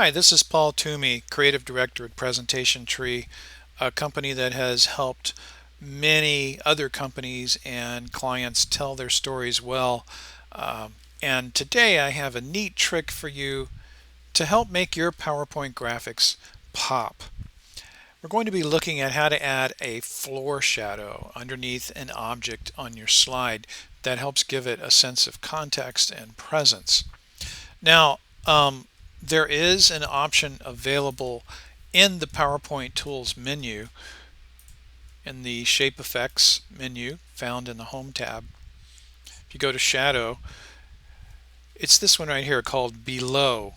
Hi, this is Paul Tumey, Creative Director at Presentation Tree, a company that has helped many other companies and clients tell their stories well. And today I have a neat trick for you to help make your PowerPoint graphics pop. We're going to be looking at how to add a floor shadow underneath an object on your slide that helps give it a sense of context and presence. Now, there is an option available in the PowerPoint Tools menu in the Shape Effects menu found in the Home tab. If you go to Shadow, it's this one right here called Below.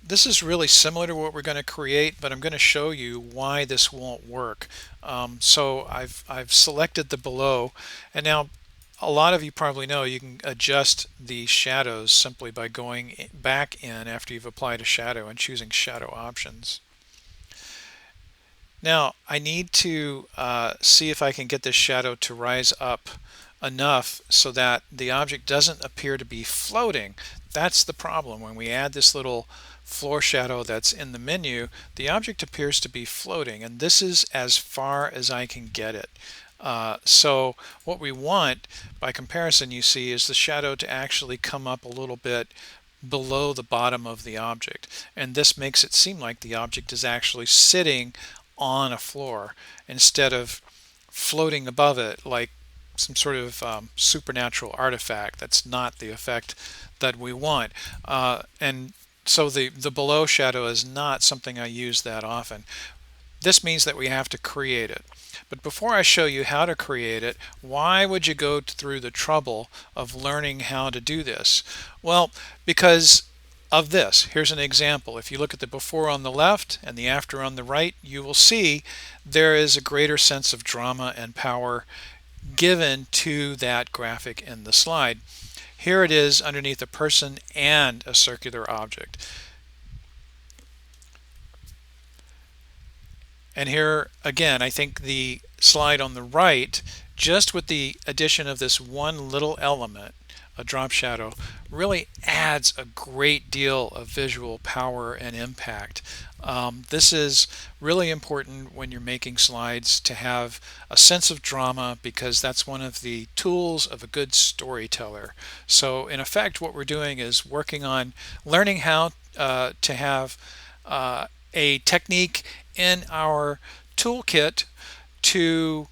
This is really similar to what we're going to create, but I'm going to show you why this won't work. So I've selected the Below, and now a lot of you probably know you can adjust the shadows simply by going back in after you've applied a shadow and choosing shadow options. Now I need to see if I can get this shadow to rise up enough so that the object doesn't appear to be floating. That's the problem. When we add this little floor shadow that's in the menu, the object appears to be floating, and this is as far as I can get it. So what we want, by comparison, you see, is the shadow to actually come up a little bit below the bottom of the object. And this makes it seem like the object is actually sitting on a floor instead of floating above it like some sort of supernatural artifact. That's not the effect that we want. And so the below shadow is not something I use that often. This means that we have to create it. But before I show you how to create it, why would you go through the trouble of learning how to do this? Well, because of this. Here's an example. If you look at the before on the left and the after on the right, you will see there is a greater sense of drama and power given to that graphic in the slide. Here it is underneath a person and a circular object. And here again, I think the slide on the right, just with the addition of this one little element, a drop shadow, really adds a great deal of visual power and impact. This is really important when you're making slides, to have a sense of drama, because that's one of the tools of a good storyteller. So in effect, what we're doing is working on learning how to have a technique in our toolkit to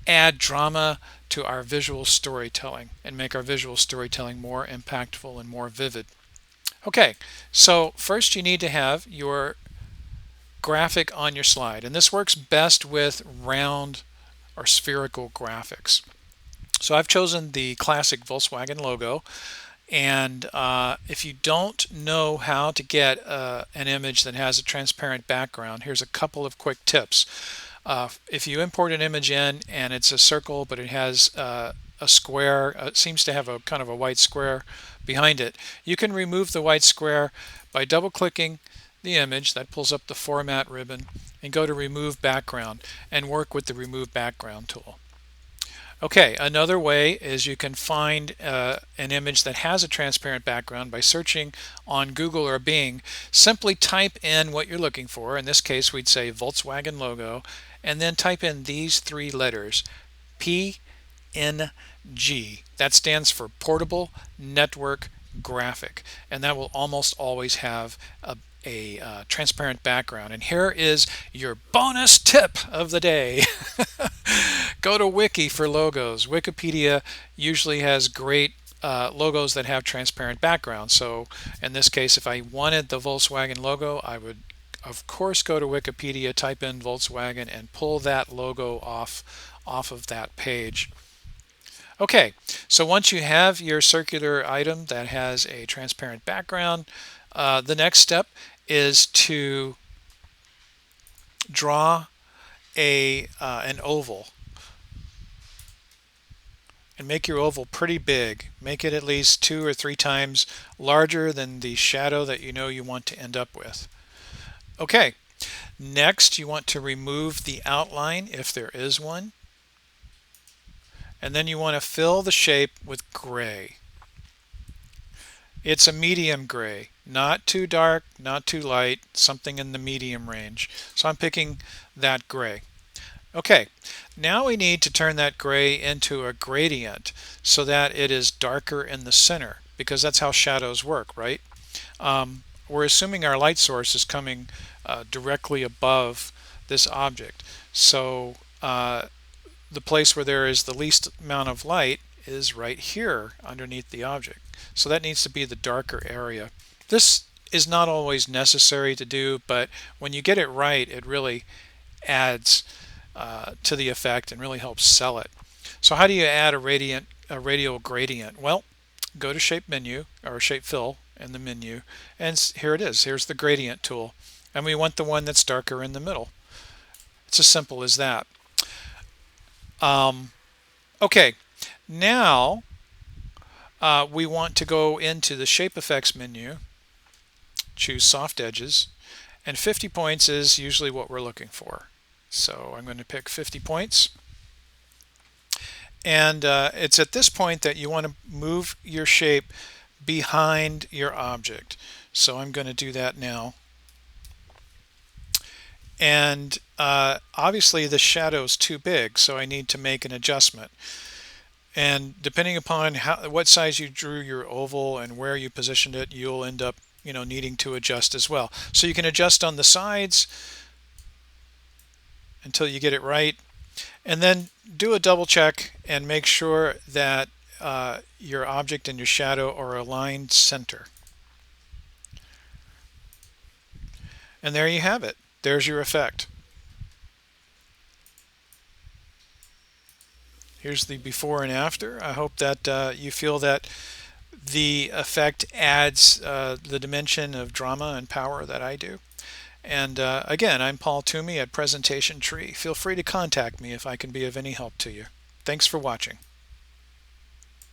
add drama to our visual storytelling and make our visual storytelling more impactful and more vivid. Okay, so first you need to have your graphic on your slide, and this works best with round or spherical graphics. So I've chosen the classic Volkswagen logo. And if you don't know how to get an image that has a transparent background, here's a couple of quick tips. If you import an image in and it's a circle, but it has a square, it seems to have a kind of a white square behind it, you can remove the white square by double-clicking the image. That pulls up the format ribbon, and go to remove background and work with the remove background tool. Okay, another way is you can find an image that has a transparent background by searching on Google or Bing. Simply type in what you're looking for. In this case, we'd say Volkswagen logo, and then type in these three letters, PNG. That stands for Portable Network Graphic, and that will almost always have a transparent background. And here is your bonus tip of the day. Go to Wiki for logos. Wikipedia usually has great logos that have transparent backgrounds. So in this case, if I wanted the Volkswagen logo, I would of course go to Wikipedia, type in Volkswagen, and pull that logo off of that page. Okay, so once you have your circular item that has a transparent background, the next step is to draw an oval, and make your oval pretty big. Make it at least 2 or 3 times larger than the shadow that you know you want to end up with. Okay, next you want to remove the outline if there is one, and then you want to fill the shape with gray. It's a medium gray, not too dark, not too light, something in the medium range. So I'm picking that gray. Okay, now we need to turn that gray into a gradient so that it is darker in the center, because that's how shadows work, right? We're assuming our light source is coming directly above this object. So the place where there is the least amount of light is right here underneath the object. So that needs to be the darker area. This is not always necessary to do, but when you get it right, it really adds to the effect and really helps sell it. So how do you add a radial gradient? Well, go to Shape Menu or Shape Fill in the menu, and here it is. Here's the gradient tool, and we want the one that's darker in the middle. It's as simple as that. Okay, now we want to go into the Shape Effects menu, choose Soft Edges, and 50 points is usually what we're looking for. So I'm going to pick 50 points. And it's at this point that you want to move your shape behind your object. So I'm going to do that now. And obviously the shadow is too big, so I need to make an adjustment. And depending upon what size you drew your oval and where you positioned it, you'll end up needing to adjust as well. So you can adjust on the sides until you get it right, and then do a double check and make sure that your object and your shadow are aligned center. And there you have it. There's your effect. Here's the before and after. I hope that you feel that the effect adds the dimension of drama and power that I do. And again, I'm Paul Tumey at Presentation Tree. Feel free to contact me if I can be of any help to you. Thanks for watching.